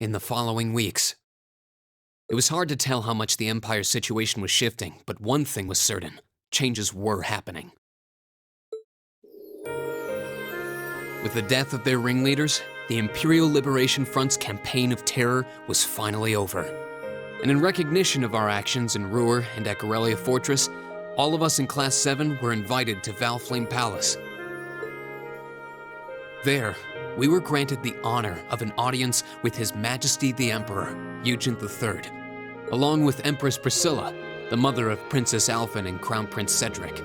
in the following weeks. It was hard to tell how much the Empire's situation was shifting, but one thing was certain: changes were happening. With the death of their ringleaders, the Imperial Liberation Front's campaign of terror was finally over. And in recognition of our actions in Ruhr and at Corellia Fortress, all of us in Class 7 were invited to Valflame Palace. There, we were granted the honor of an audience with His Majesty the Emperor, Eugent III, along with Empress Priscilla, the mother of Princess Alphen and Crown Prince Cedric.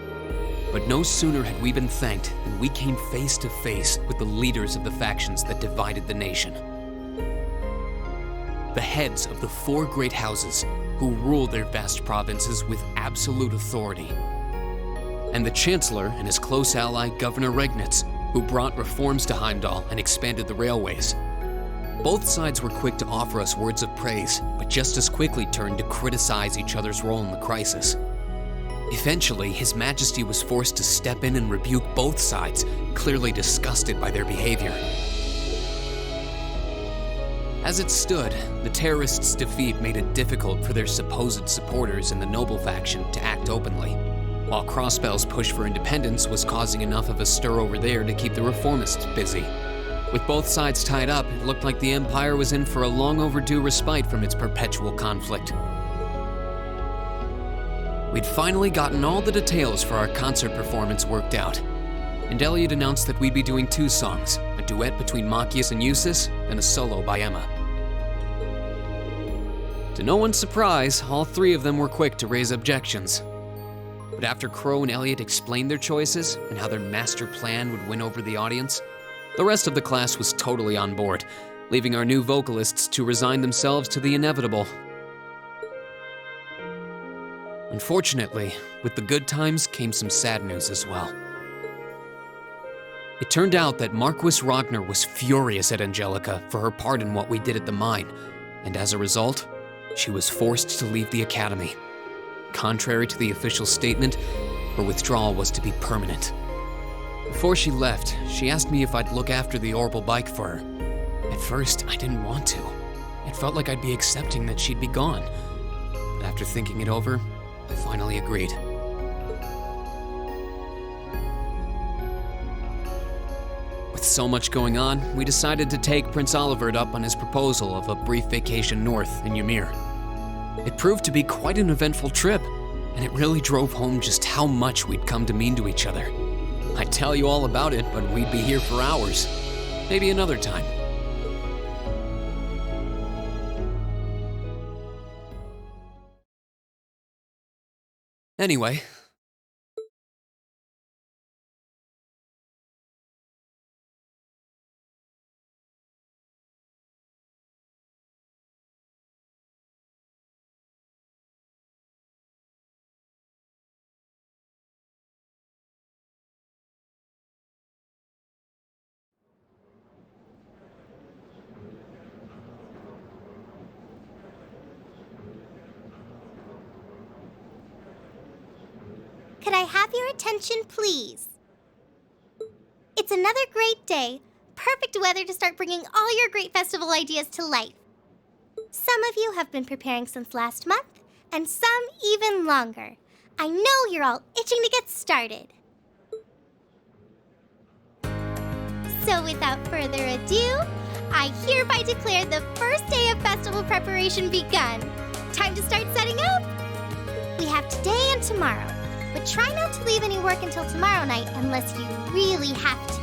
But no sooner had we been thanked than we came face to face with the leaders of the factions that divided the nation. The heads of the 4 great houses who ruled their vast provinces with absolute authority. And the Chancellor and his close ally, Governor Regnitz, who brought reforms to Heimdall and expanded the railways. Both sides were quick to offer us words of praise, but just as quickly turned to criticize each other's role in the crisis. Eventually, His Majesty was forced to step in and rebuke both sides, clearly disgusted by their behavior. As it stood, the terrorists' defeat made it difficult for their supposed supporters in the noble faction to act openly, while Crossbell's push for independence was causing enough of a stir over there to keep the reformists busy. With both sides tied up, it looked like the Empire was in for a long overdue respite from its perpetual conflict. We'd finally gotten all the details for our concert performance worked out, and Elliot announced that we'd be doing 2 songs, a duet between Machias and Eustace, and a solo by Emma. To no one's surprise, all 3 of them were quick to raise objections. But after Crow and Elliot explained their choices and how their master plan would win over the audience, the rest of the class was totally on board, leaving our new vocalists to resign themselves to the inevitable. Unfortunately, with the good times came some sad news as well. It turned out that Marquis Ragnar was furious at Angelica for her part in what we did at the mine, and as a result, she was forced to leave the academy. Contrary to the official statement, her withdrawal was to be permanent. Before she left, she asked me if I'd look after the orbital bike for her. At first, I didn't want to. It felt like I'd be accepting that she'd be gone. But after thinking it over, I finally agreed. With so much going on, we decided to take Prince Olivert up on his proposal of a brief vacation north in Ymir. It proved to be quite an eventful trip, and it really drove home just how much we'd come to mean to each other. I'd tell you all about it, but we'd be here for hours. Maybe another time. Anyway, Could I have your attention, please? It's another great day. Perfect weather to start bringing all your great festival ideas to life. Some of you have been preparing since last month, and some even longer. I know you're all itching to get started. So without further ado, I hereby declare the first day of festival preparation begun. Time to start setting up. We have today and tomorrow. But try not to leave any work until tomorrow night unless you really have to.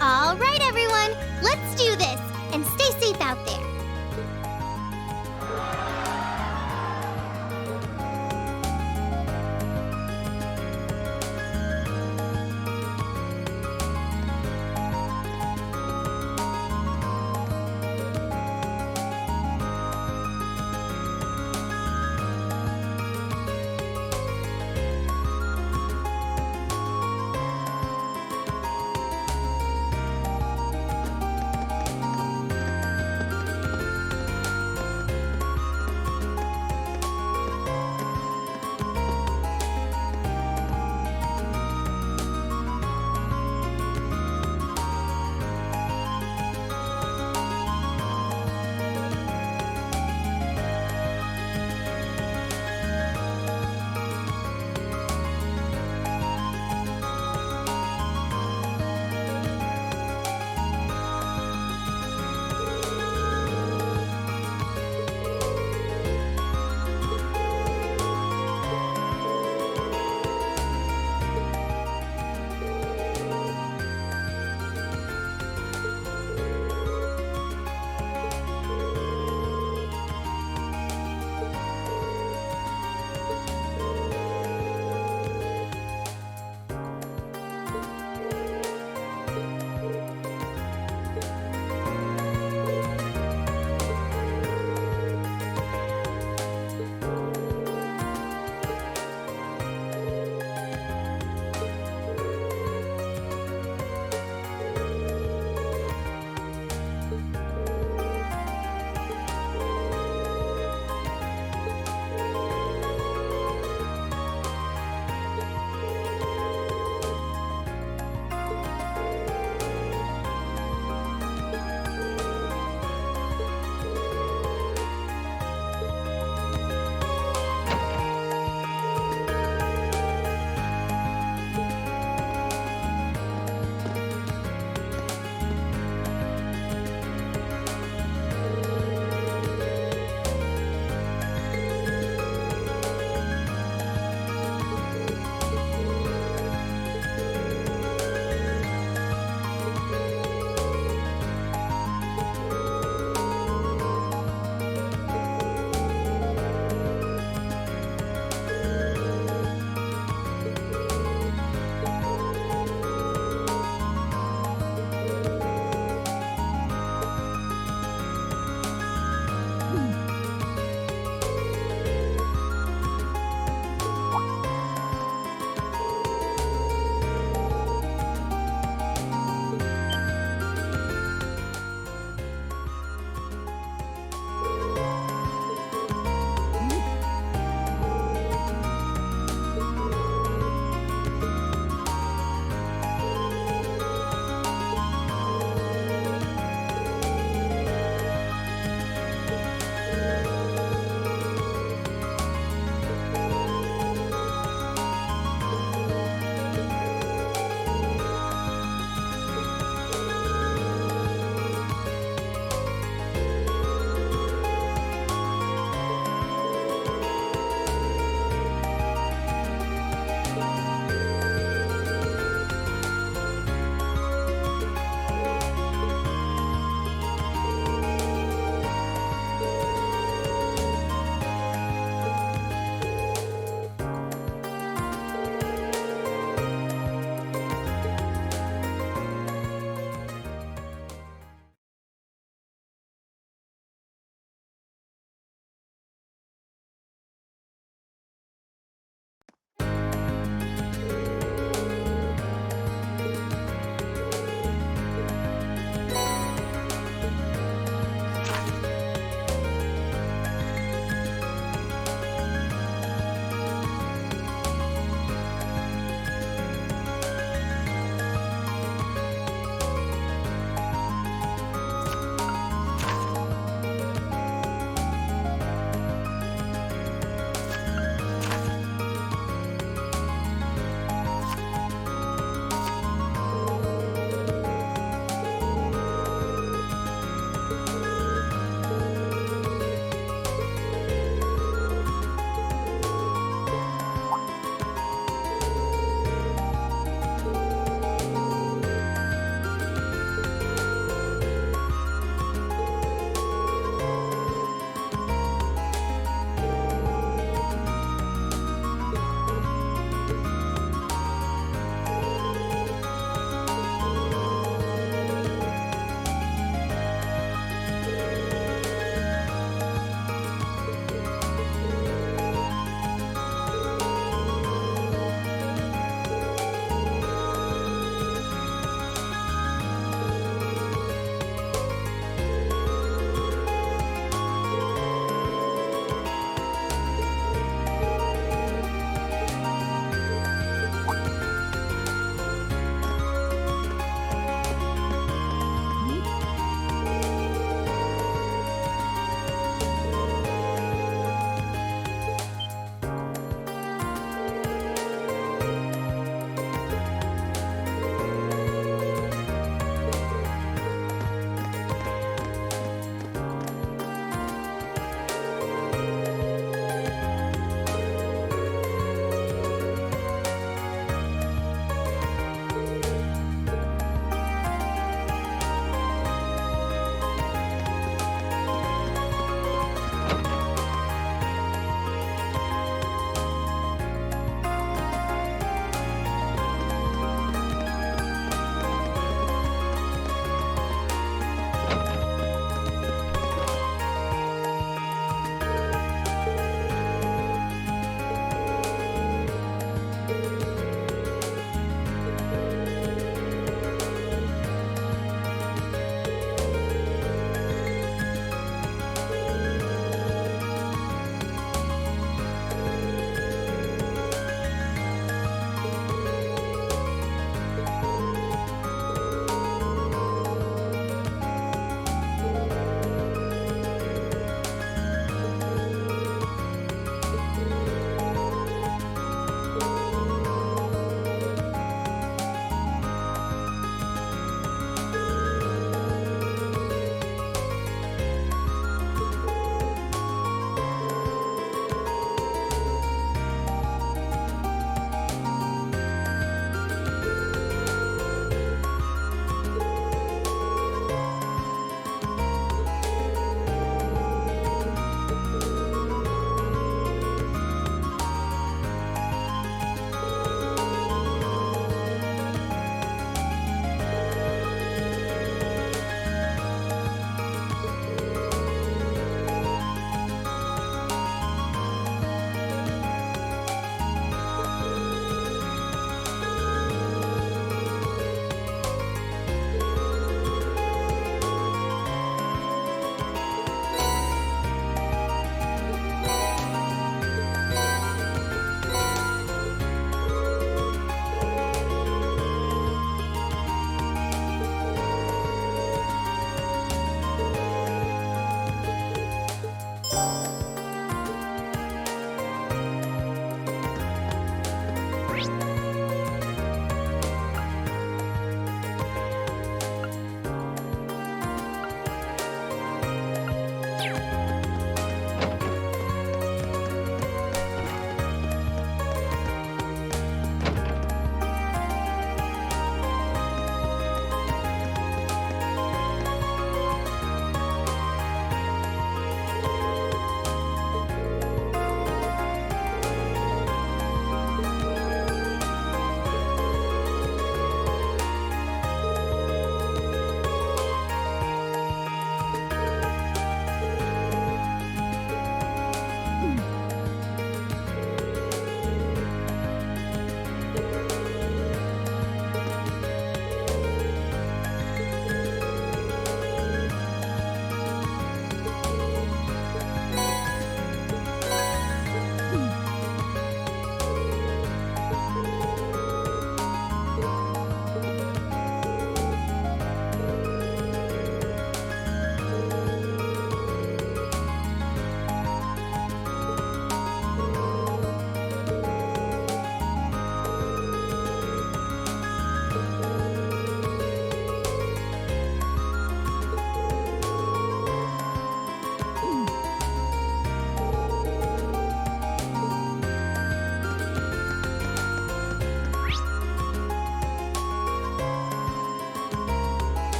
All right, everyone, let's do this, and stay safe out there.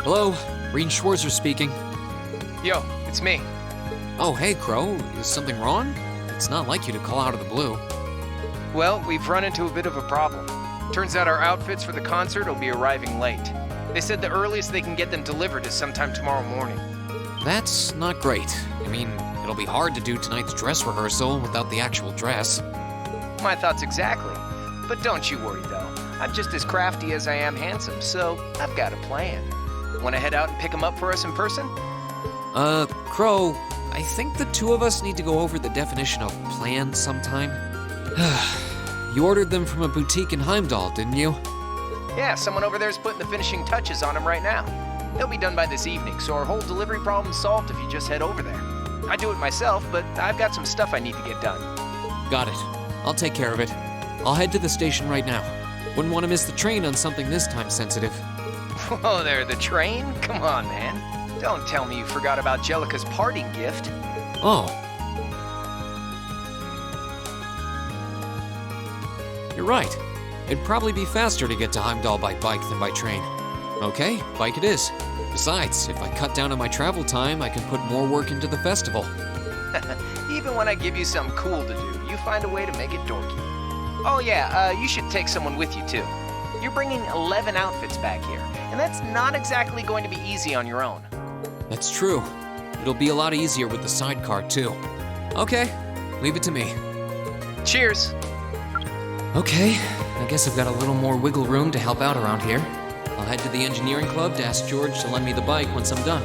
Hello, Rean Schwarzer speaking. Yo, it's me. Oh, hey, Crow. Is something wrong? It's not like you to call out of the blue. Well, we've run into a bit of a problem. Turns out our outfits for the concert will be arriving late. They said the earliest they can get them delivered is sometime tomorrow morning. That's not great. I mean, it'll be hard to do tonight's dress rehearsal without the actual dress. My thoughts exactly. But don't you worry, though. I'm just as crafty as I am handsome, so I've got a plan. Want to head out and pick them up for us in person? Crow, I think the two of us need to go over the definition of plan sometime. You ordered them from a boutique in Heimdall, didn't you? Yeah, someone over there's putting the finishing touches on them right now. They'll be done by this evening, so our whole delivery problem's solved if you just head over there. I do it myself, but I've got some stuff I need to get done. Got it. I'll take care of it. I'll head to the station right now. Wouldn't want to miss the train on something this time sensitive. Whoa there, the train? Come on, man. Don't tell me you forgot about Jellica's parting gift. Oh. You're right. It'd probably be faster to get to Heimdall by bike than by train. Okay, bike it is. Besides, if I cut down on my travel time, I can put more work into the festival. Even when I give you something cool to do, you find a way to make it dorky. Oh yeah, you should take someone with you too. You're bringing 11 outfits back here, and that's not exactly going to be easy on your own. That's true. It'll be a lot easier with the sidecar too. Okay, leave it to me. Cheers! Okay, I guess I've got a little more wiggle room to help out around here. I'll head to the engineering club to ask George to lend me the bike once I'm done.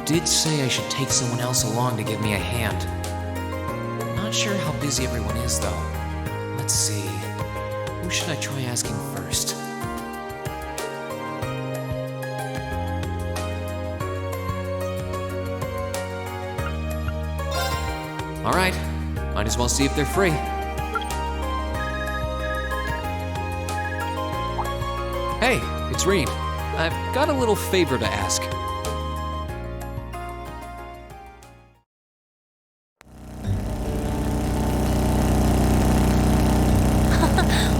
Did say I should take someone else along to give me a hand. Not sure how busy everyone is, though. Let's see. Who should I try asking first? All right. Might as well see if they're free. Hey, it's Rean. I've got a little favor to ask.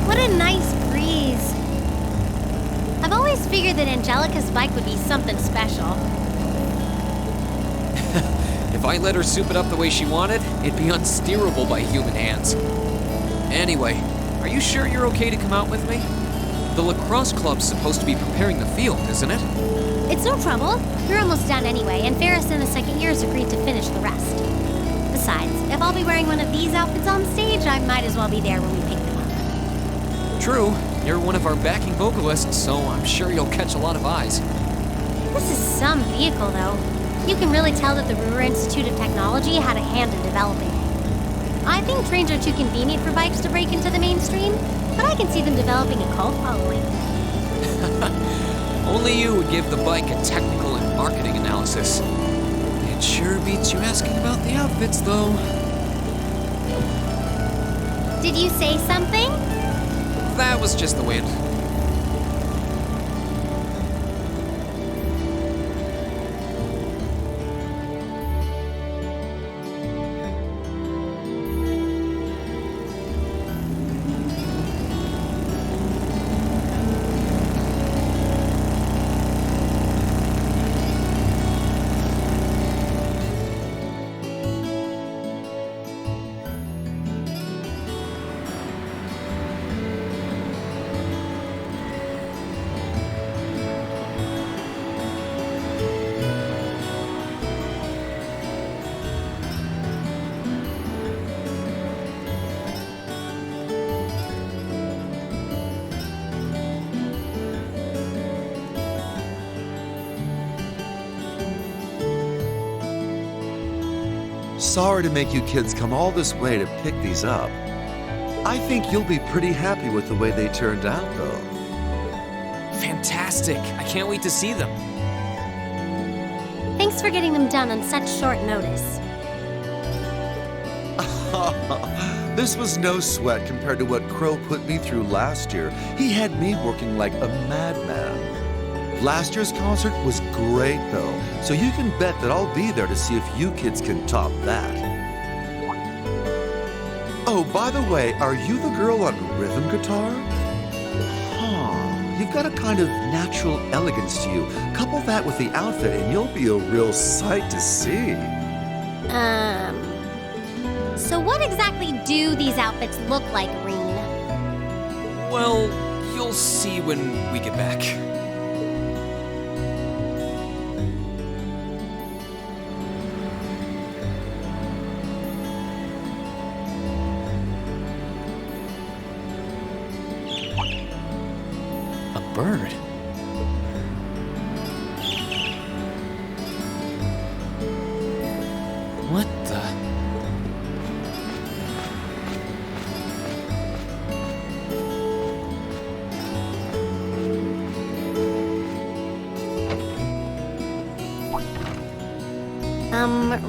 What a nice breeze. I've always figured that Angelica's bike would be something special. If I let her soup it up the way she wanted, it'd be unsteerable by human hands. Anyway, are you sure you're okay to come out with me? The lacrosse club's supposed to be preparing the field, isn't it? It's no trouble. You're almost done anyway, and Ferris in the second year has agreed to finish the rest. Besides, if I'll be wearing one of these outfits on stage, I might as well be there when we pick them up. True. You're one of our backing vocalists, so I'm sure you'll catch a lot of eyes. This is some vehicle, though. You can really tell that the Ruhr Institute of Technology had a hand in developing it. I think trains are too convenient for bikes to break into the mainstream, but I can see them developing a cult following. Only you would give the bike a technical and marketing analysis. It sure beats you asking about the outfits, though. Did you say something? That was just the wind. Sorry to make you kids come all this way to pick these up. I think you'll be pretty happy with the way they turned out, though. Fantastic. I can't wait to see them. Thanks for getting them done on such short notice. This was no sweat compared to what Crow put me through last year. He had me working like a madman. Last year's concert was great, though, so you can bet that I'll be there to see if you kids can top that. Oh, by the way, are you the girl on rhythm guitar? Huh, you've got a kind of natural elegance to you. Couple that with the outfit and you'll be a real sight to see. So what exactly do these outfits look like, Reen? Well, you'll see when we get back. Bird. What the?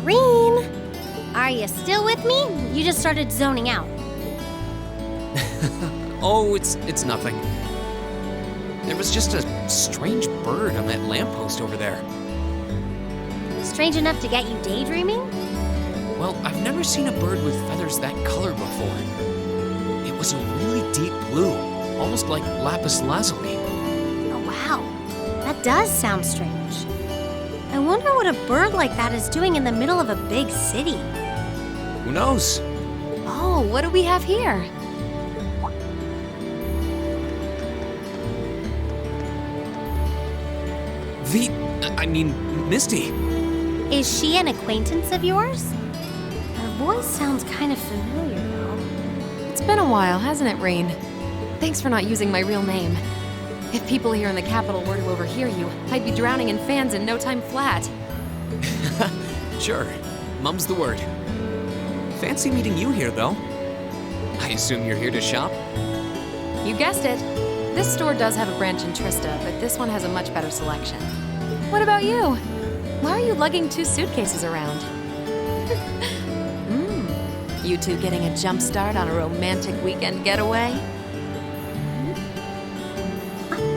Reen? Are you still with me? You just started zoning out. Oh, it's nothing. There was just a strange bird on that lamppost over there. Strange enough to get you daydreaming? Well, I've never seen a bird with feathers that color before. It was a really deep blue, almost like lapis lazuli. Oh, wow. That does sound strange. I wonder what a bird like that is doing in the middle of a big city. Who knows? Oh, what do we have here? Misty. Is she an acquaintance of yours? Her voice sounds kind of familiar, though. It's been a while, hasn't it, Rain? Thanks for not using my real name. If people here in the capital were to overhear you, I'd be drowning in fans in no time flat. Sure. Mum's the word. Fancy meeting you here, though. I assume you're here to shop? You guessed it. This store does have a branch in Trista, but this one has a much better selection. What about you? Why are you lugging 2 suitcases around? You two getting a jump start on a romantic weekend getaway?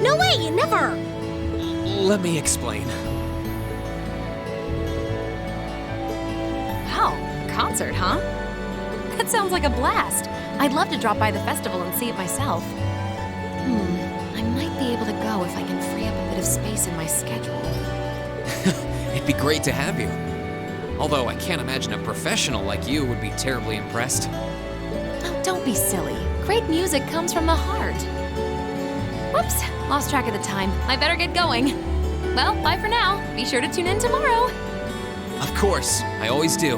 No way, never! Let me explain. Wow, a concert, huh? That sounds like a blast. I'd love to drop by the festival and see it myself. I might be able to go if I can free up a bit of space in my schedule. It'd be great to have you. Although I can't imagine a professional like you would be terribly impressed. Oh, don't be silly. Great music comes from the heart. Whoops, lost track of the time. I better get going. Well, bye for now. Be sure to tune in tomorrow. Of course, I always do.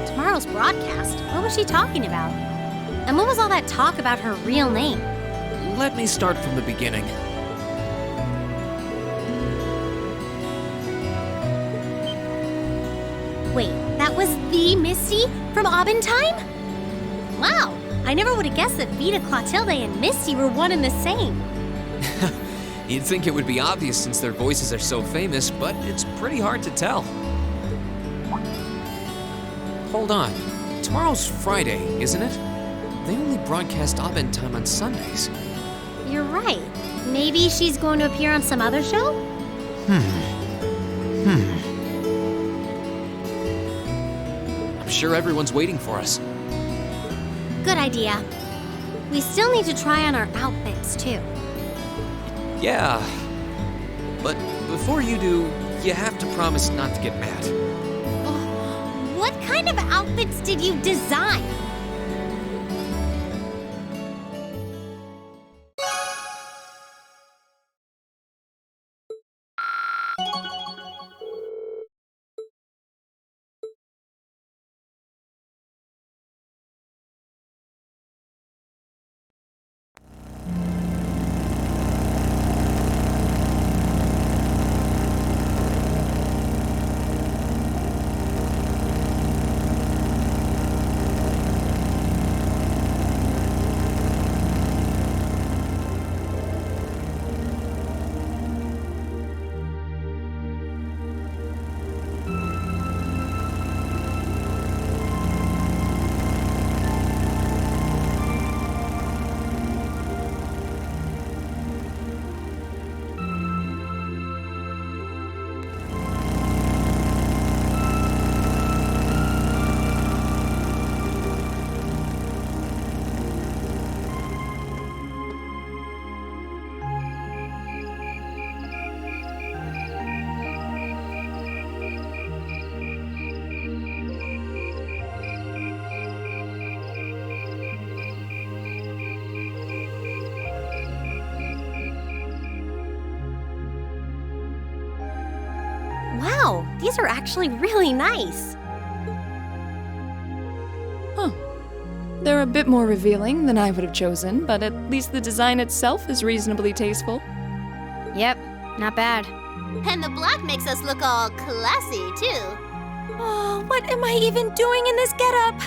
Tomorrow's broadcast? What was she talking about? And what was all that talk about her real name? Let me start from the beginning. Wait, that was the Misty from Aubin Time? Wow, I never would have guessed that Vita, Clotilde, and Misty were one and the same. You'd think it would be obvious since their voices are so famous, but it's pretty hard to tell. Hold on. Tomorrow's Friday, isn't it? They only broadcast Aubin Time on Sundays. You're right. Maybe she's going to appear on some other show? I'm sure everyone's waiting for us. Good idea. We still need to try on our outfits, too. Yeah. But before you do, you have to promise not to get mad. What kind of outfits did you design? Wow, these are actually really nice. Huh. They're a bit more revealing than I would have chosen, but at least the design itself is reasonably tasteful. Yep, not bad. And the black makes us look all classy, too. Oh, what am I even doing in this getup?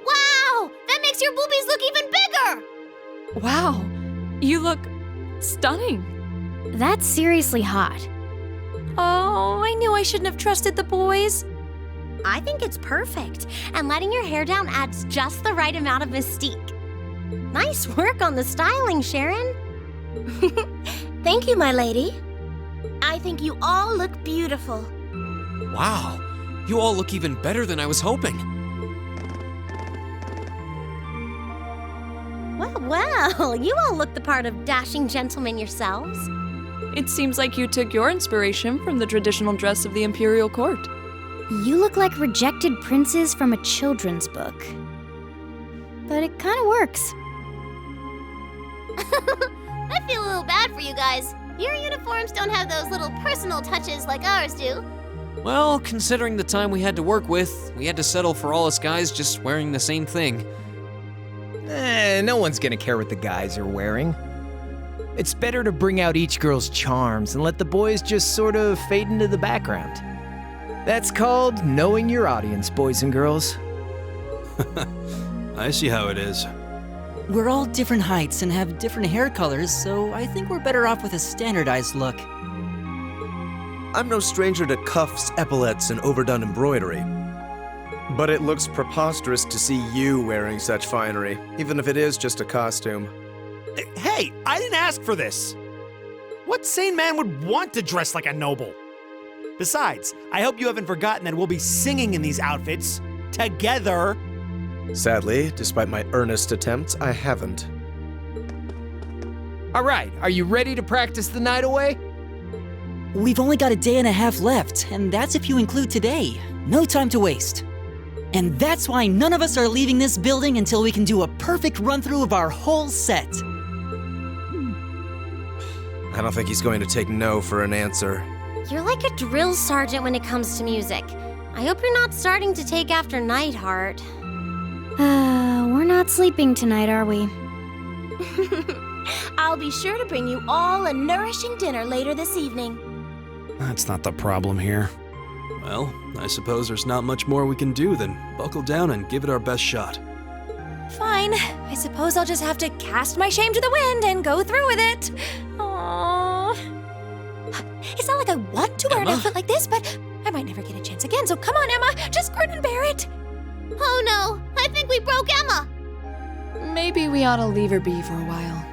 Wow! That makes your boobies look even bigger! Wow, you look stunning. That's seriously hot. Oh, I knew I shouldn't have trusted the boys. I think it's perfect, and letting your hair down adds just the right amount of mystique. Nice work on the styling, Sharon. Thank you, my lady. I think you all look beautiful. Wow, you all look even better than I was hoping. Well, you all look the part of dashing gentlemen yourselves. It seems like you took your inspiration from the traditional dress of the imperial court. You look like rejected princes from a children's book. But it kind of works. I feel a little bad for you guys. Your uniforms don't have those little personal touches like ours do. Well, considering the time we had to work with, we had to settle for all us guys just wearing the same thing. No one's gonna care what the guys are wearing. It's better to bring out each girl's charms and let the boys just sort of fade into the background. That's called knowing your audience, boys and girls. I see how it is. We're all different heights and have different hair colors, so I think we're better off with a standardized look. I'm no stranger to cuffs, epaulets, and overdone embroidery. But it looks preposterous to see you wearing such finery, even if it is just a costume. Hey, I didn't ask for this! What sane man would want to dress like a noble? Besides, I hope you haven't forgotten that we'll be singing in these outfits, together. Sadly, despite my earnest attempts, I haven't. All right, are you ready to practice the night away? We've only got a day and a half left, and that's if you include today. No time to waste. And that's why none of us are leaving this building until we can do a perfect run-through of our whole set. I don't think he's going to take no for an answer. You're like a drill sergeant when it comes to music. I hope you're not starting to take after Nightheart. We're not sleeping tonight, are we? I'll be sure to bring you all a nourishing dinner later this evening. That's not the problem here. Well, I suppose there's not much more we can do than buckle down and give it our best shot. Fine. I suppose I'll just have to cast my shame to the wind and go through with it. Aww. It's not like I want to wear an outfit like this, but I might never get a chance again, so come on, Emma. Just grin and bear it. Oh no, I think we broke Emma. Maybe we ought to leave her be for a while.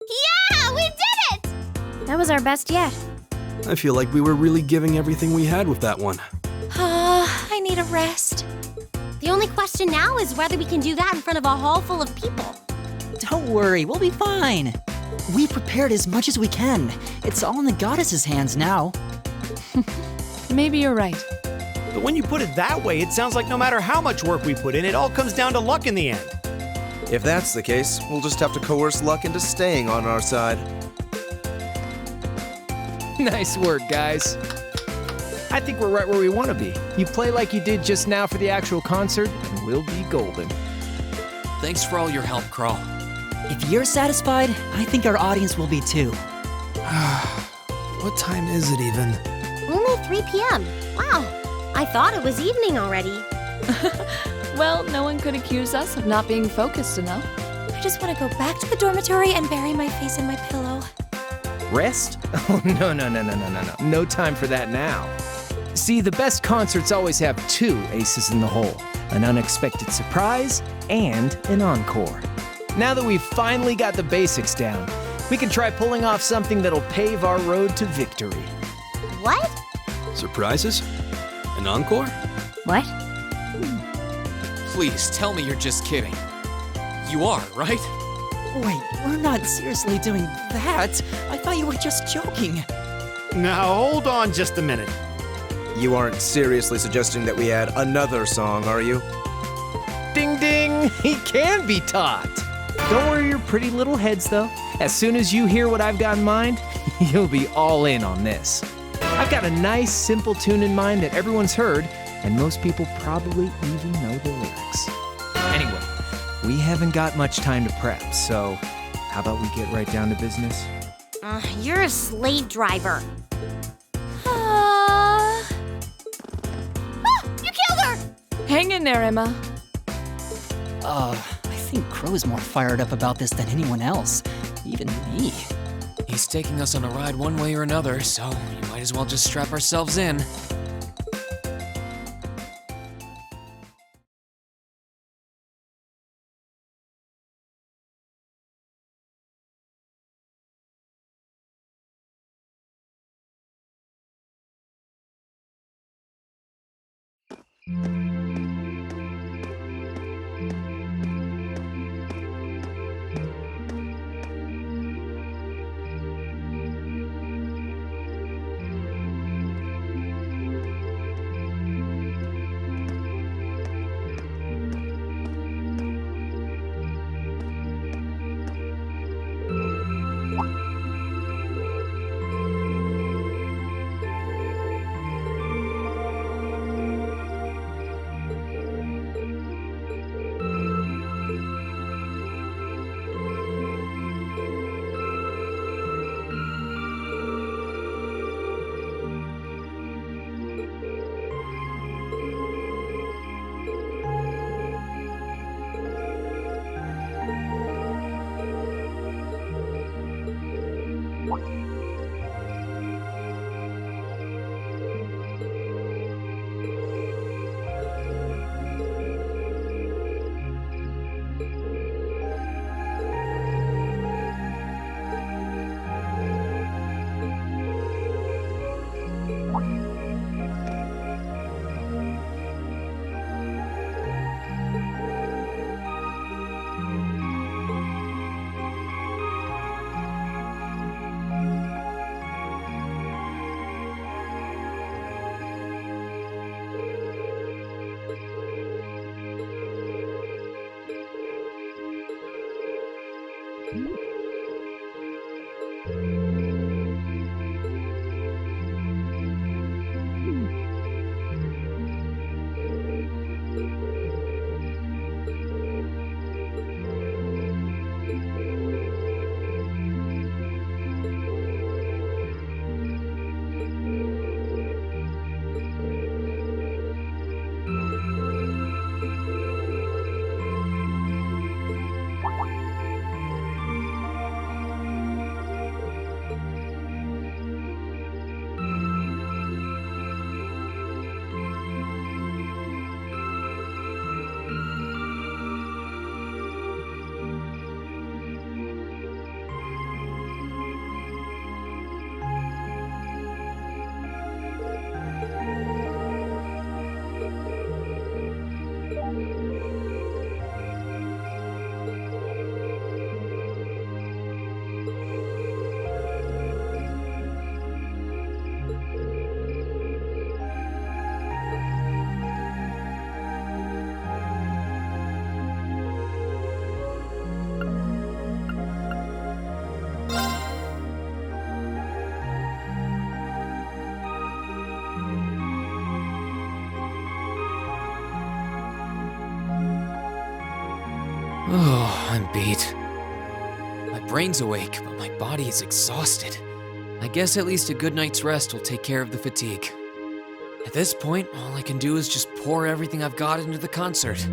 Yeah, we did it! That was our best yet. I feel like we were really giving everything we had with that one. I need a rest. The only question now is whether we can do that in front of a hall full of people. Don't worry, we'll be fine. We prepared as much as we can. It's all in the goddess's hands now. Maybe you're right. But when you put it that way, it sounds like no matter how much work we put in, it all comes down to luck in the end. If that's the case, we'll just have to coerce luck into staying on our side. Nice work, guys. I think we're right where we want to be. You play like you did just now for the actual concert, and we'll be golden. Thanks for all your help, Crawl. If you're satisfied, I think our audience will be too. What time is it even? Only 3 p.m. Wow, I thought it was evening already. Well, no one could accuse us of not being focused enough. I just want to go back to the dormitory and bury my face in my pillow. Rest? Oh, no. No time for that now. See, the best concerts always have 2 aces in the hole. An unexpected surprise and an encore. Now that we've finally got the basics down, we can try pulling off something that'll pave our road to victory. What? Surprises? An encore? What? Please tell me you're just kidding. You are, right? Wait, we're not seriously doing that. I thought you were just joking. Now, hold on just a minute. You aren't seriously suggesting that we add another song, are you? Ding ding! He can be taught! Don't worry your pretty little heads, though. As soon as you hear what I've got in mind, you'll be all in on this. I've got a nice, simple tune in mind that everyone's heard, and most people probably even know the lyrics. Anyway, we haven't got much time to prep, so how about we get right down to business? You're a slave driver. You killed her! Hang in there, Emma. I think Crow's more fired up about this than anyone else. Even me. He's taking us on a ride one way or another, so you might as well just strap ourselves in. Oh, I'm beat. My brain's awake, but my body is exhausted. I guess at least a good night's rest will take care of the fatigue. At this point, all I can do is just pour everything I've got into the concert.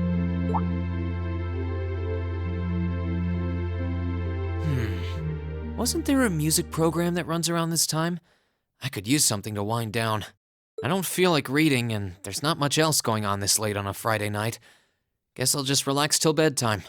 Wasn't there a music program that runs around this time? I could use something to wind down. I don't feel like reading, and there's not much else going on this late on a Friday night. Guess I'll just relax till bedtime.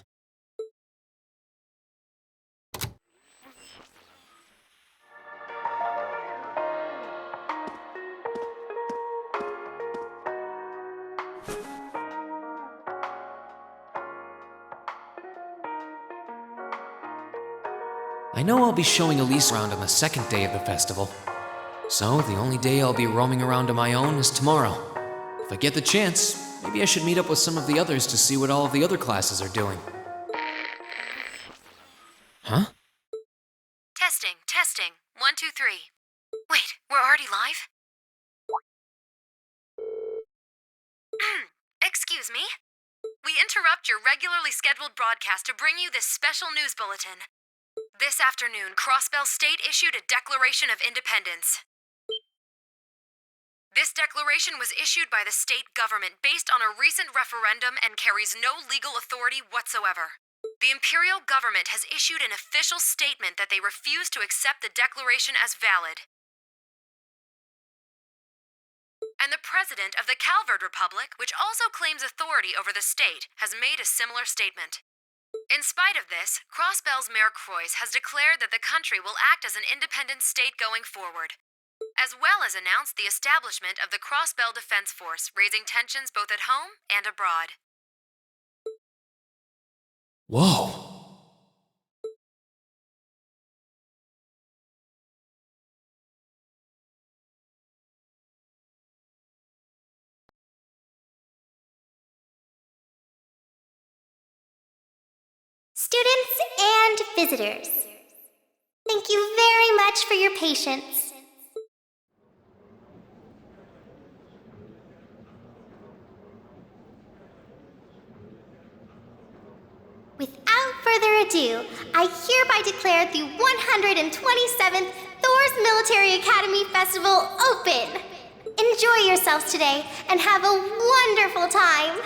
I know I'll be showing Elise around on the second day of the festival. So the only day I'll be roaming around on my own is tomorrow. If I get the chance, maybe I should meet up with some of the others to see what all of the other classes are doing. Huh? Testing. 1, 2, 3. Wait, we're already live? Excuse me? We interrupt your regularly scheduled broadcast to bring you this special news bulletin. This afternoon, Crossbell State issued a Declaration of Independence. This declaration was issued by the state government based on a recent referendum and carries no legal authority whatsoever. The Imperial government has issued an official statement that they refuse to accept the declaration as valid. And the president of the Calvard Republic, which also claims authority over the state, has made a similar statement. In spite of this, Crossbell's Mayor Croix has declared that the country will act as an independent state going forward, as well as announced the establishment of the Crossbell Defense Force, raising tensions both at home and abroad. Whoa. Students and visitors, thank you very much for your patience. Without further ado, I hereby declare the 127th Thor's Military Academy Festival open. Enjoy yourselves today and have a wonderful time.